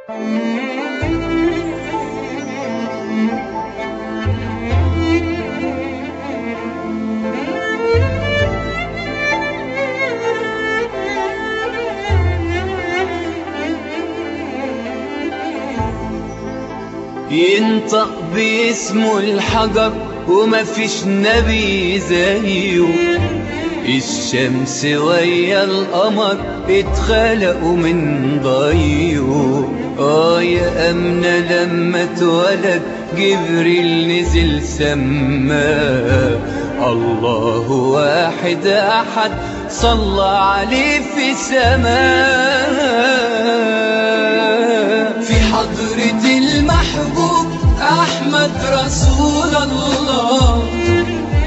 ينطق باسمه الحجر ومفيش نبي زيه، الشمس ويا القمر اتخلقوا من ضيه. يا أمنة لما اتولد جبريل نزل سما، الله واحد أحد صلى عليه في سماء. في حضرة المحبوب أحمد رسول الله،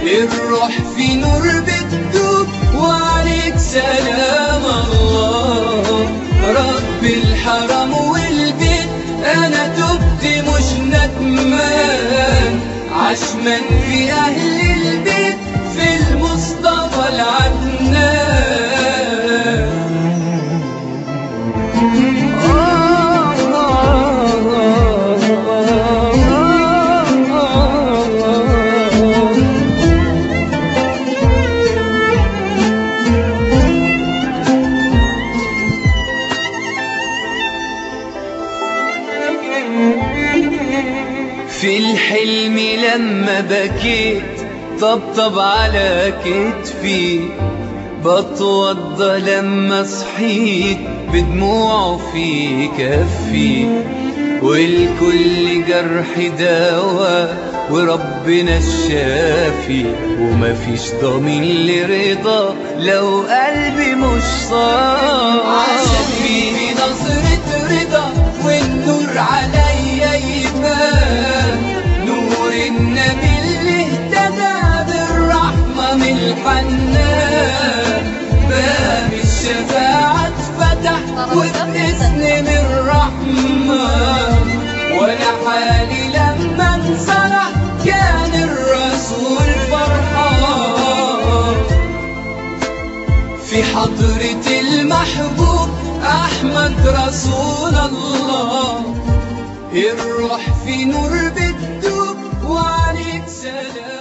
الروح في نور بتدوب وعليك سلام الله. رب الحرم والبيت أنا تبت مش ندمان، عشمان في أهل البيت في المصطفى العدنان. في الحلم لما بكيت طبطب على كتفي، بتوضى لما صحيت بدموعه في كفي. والكل جرح دواء وربنا الشافي، ومفيش ضمين لرضا لو قلبي مش صافي. عشان فيه نظرة رضا والنور عليا يبان، نور النبي اللي اهتدى بالرحمة من الحنان. باب الشفاعة اتفتح وبإذن من الرحمن، وانا حالي لما انصلح كان الرسول فرحان. في حضرة المحبوب أحمد رسول الله، الروح في نور بتدوب وعليك سلام.